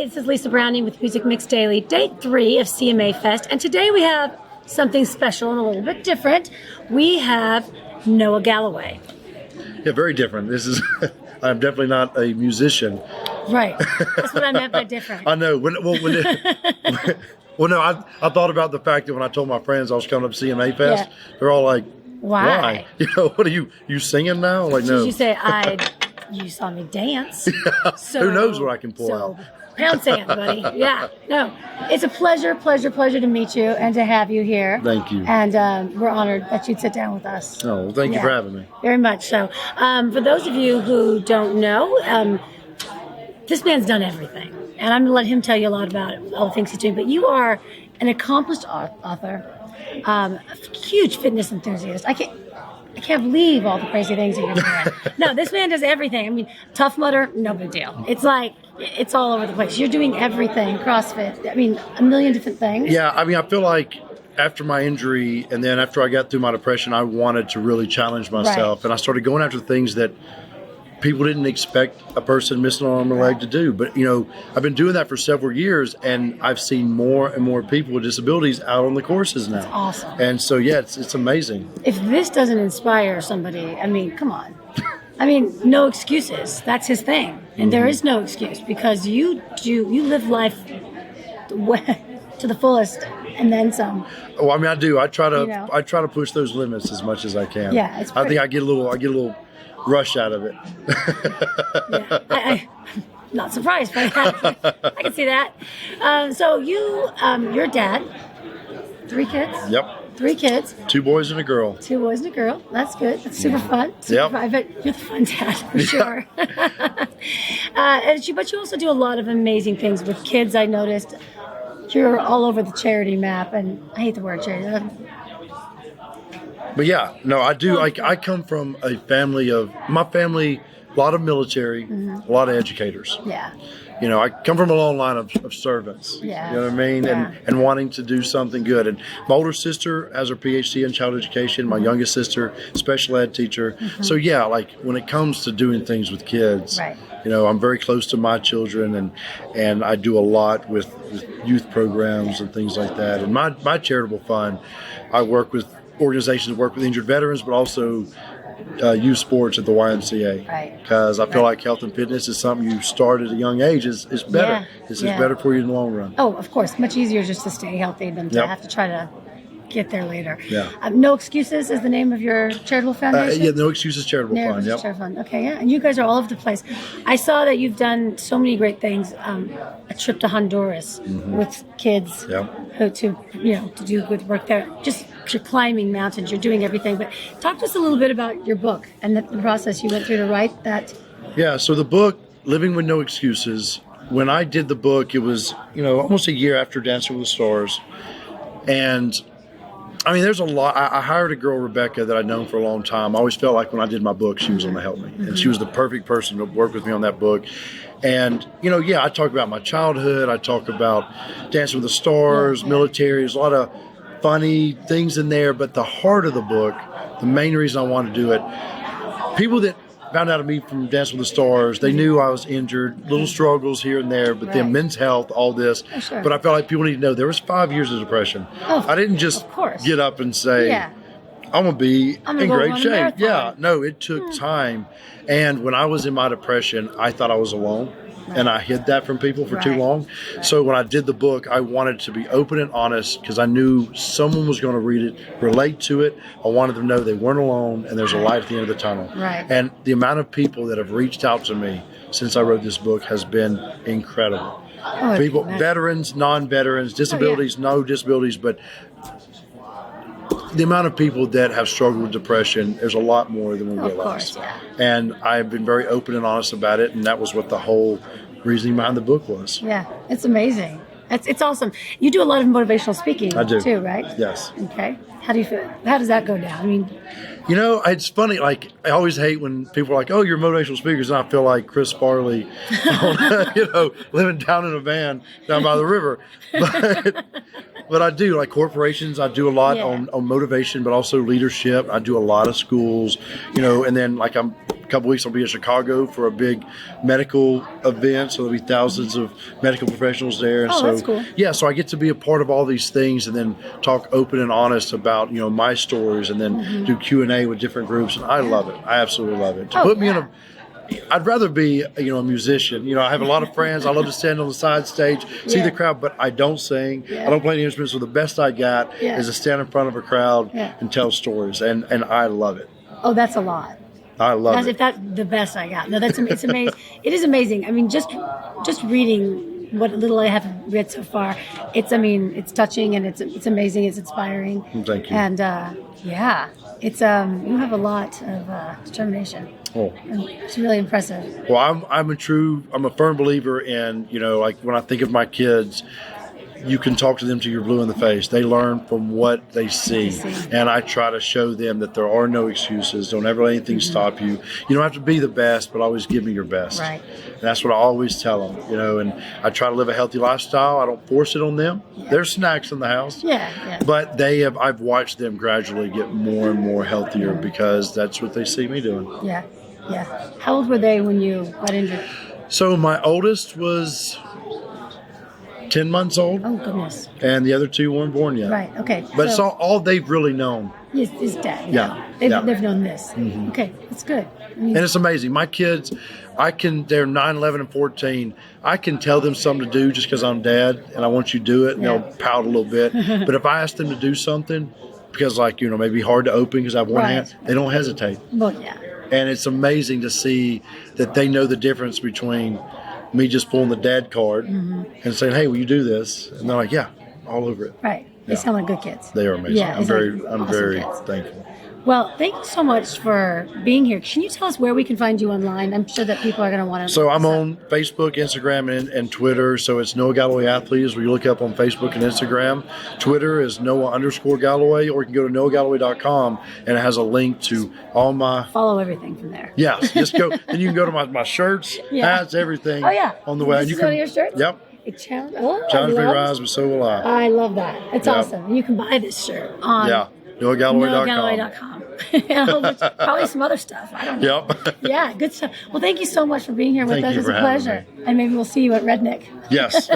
this is Lesa Browning with Music Mix Daily, day 3 of CMA Fest. And today we have something special and a little bit different. We have Noah Galloway. Yeah, very different. This is, I'm definitely not a musician. Right. That's what I meant by different. I know. Well, no, I thought about the fact that when I told my friends I was coming up to CMA Fest, they're all like, why? You know, what are you singing now? Like, no. Did you say you saw me dance? Yeah. So, who knows what I can pull out? Pound sand, buddy. Yeah. No, it's a pleasure to meet you and to have you here. Thank you. And we're honored that you'd sit down with us. Oh, well, thank you for having me. Very much so. For those of you who don't know, this man's done everything. And I'm going to let him tell you a lot about all the things he's doing. But you are an accomplished author, a huge fitness enthusiast. I can't believe all the crazy things that you're doing. No, this man does everything. I mean, Tough Mudder, no big deal. It's like, it's all over the place. You're doing everything, CrossFit. I mean, a million different things. Yeah, I mean, I feel like after my injury and then after I got through my depression, I wanted to really challenge myself. Right. And I started going after things that people didn't expect a person missing an arm or leg to do. But, you know, I've been doing that for several years, and I've seen more and more people with disabilities out on the courses now. That's awesome. And so, yeah, it's amazing. If this doesn't inspire somebody, I mean, come on. I mean, no excuses. That's his thing. And there is no excuse because you live life to the fullest and then some. Well, I mean, I do. I try to push those limits as much as I can. Yeah, it's pretty. I think I get a little rush out of it. Yeah, I'm not surprised, but I can see that. So your dad, 3 kids. Yep. 3 kids. 2 boys and a girl. 2 boys and a girl. That's good. That's super fun. Yep. I bet you're the fun dad for sure. But you also do a lot of amazing things with kids. I noticed you're all over the charity map, and I hate the word charity. But yeah, no, I do. Like, I come from a family a lot of military, a lot of educators. Yeah. You know, I come from a long line of servants. Yeah. You know what I mean? Yeah. And wanting to do something good. And my older sister has her PhD in child education. My youngest sister, special ed teacher. So yeah, like when it comes to doing things with kids, right. You know, I'm very close to my children, and I do a lot with youth programs and things like that. And my charitable fund, I work with organizations that work with injured veterans, but also youth sports at the YMCA. Right. Because I feel like health and fitness is something you start at a young age is better. Yeah. It's better for you in the long run. Oh, of course. Much easier just to stay healthy than to have to try to get there later. Yeah. No Excuses is the name of your charitable foundation? Yeah, No Excuses Charitable Fund. Yep. Charitable Fund. Okay, yeah. And you guys are all over the place. I saw that you've done so many great things. A trip to Honduras with kids who to do good work there. Just you're climbing mountains. You're doing everything. But talk to us a little bit about your book and the process you went through to write that. Yeah. So the book, Living with No Excuses. When I did the book, it was almost a year after Dancing with the Stars, and I mean, there's a lot. I hired a girl, Rebecca, that I'd known for a long time. I always felt like when I did my book, she was going to help me. And she was the perfect person to work with me on that book. And, I talk about my childhood. I talk about Dancing with the Stars, military. There's a lot of funny things in there. But the heart of the book, the main reason I wanted to do it, people that found out of me from Dancing with the Stars, they knew I was injured, little struggles here and there, but then men's health, all this. Oh, sure. But I felt like people need to know there was 5 years of depression. I didn't just get up and say, I'm going to be in great shape. Yeah, no, it took time. And when I was in my depression, I thought I was alone. And I hid that from people for too long. So when I did the book, I wanted to be open and honest because I knew someone was going to read it, relate to it. I wanted them to know they weren't alone and there's a light at the end of the tunnel. Right. And the amount of people that have reached out to me since I wrote this book has been incredible. People, veterans, non-veterans, disabilities, no disabilities, but the amount of people that have struggled with depression, there's a lot more than we realize. Of course, And I've been very open and honest about it, and that was what the whole reasoning behind the book was. Yeah, it's amazing. It's awesome. You do a lot of motivational speaking I do. too, right? Yes. Okay. How do you feel? How does that go down? I mean, it's funny. Like, I always hate when people are like, "Oh, you're motivational speakers," and I feel like Chris Farley, living down in a van down by the river. But I do, like corporations. I do a lot on motivation, but also leadership. I do a lot of schools, and then like I'm couple weeks I'll be in Chicago for a big medical event, so there'll be thousands of medical professionals there. And that's cool. Yeah, so I get to be a part of all these things and then talk open and honest about my stories, and then do Q&A with different groups, and I love it. I absolutely love it. To put me in a I'd rather be, a musician. I have a lot of friends. I love to stand on the side stage, see the crowd, but I don't sing. I don't play any instruments. So the best I got is to stand in front of a crowd and tell stories, and I love it. Oh, that's a lot. I love it. If that's the best I got. No, it's amazing. It is amazing. I mean, just reading what little I have read so far, it's touching, and it's amazing. It's inspiring. Thank you. And it's you have a lot of determination. Oh. It's really impressive. Well, I'm a firm believer in, like when I think of my kids, you can talk to them till you're blue in the face. They learn from what they see. And I try to show them that there are no excuses. Don't ever let anything stop you. You don't have to be the best, but always give me your best. Right. And that's what I always tell them, and I try to live a healthy lifestyle. I don't force it on them. There's snacks in the house. Yeah. But I've watched them gradually get more and more healthier because that's what they see me doing. Yeah. How old were they when you got injured? So my oldest was 10 months old. Oh, goodness. And the other two weren't born yet. Right, okay. But it's all they've really known. Is dad. Yeah. They've known this. Okay, that's good. And it's amazing. My kids, they're 9, 11, and 14. I can tell them something to do just because I'm dad and I want you to do it, and they'll pout a little bit. But if I ask them to do something, because maybe hard to open because I have one hand, they don't hesitate. Well, yeah. And it's amazing to see that they know the difference between me just pulling the dad card and saying, "Hey, will you do this?" And they're like, "Yeah, all over it." Right. They sound like good kids. They are amazing. Yeah, I'm very kids. thankful. Well, thank you so much for being here. Can you tell us where we can find you online? I'm sure that people are going to want to. So I'm on Facebook, Instagram, and Twitter. So it's Noah Galloway Athlete is where you look up on Facebook and Instagram. Twitter is Noah_Galloway, or you can go to NoahGalloway.com, and it has a link to all my. Follow everything from there. Yes, just go. Then you can go to my shirts, hats, everything. Oh yeah. On the way. This is one of your shirts? Yep. Challenge me rise, but so will I. I love that. It's awesome. And you can buy this shirt on NoahGalloway.com. Probably some other stuff. I don't know. Yep. Yeah, good stuff. Well, thank you so much for being here with us. Thank you It's for a pleasure. having me. And maybe we'll see you at Redneck. Yes.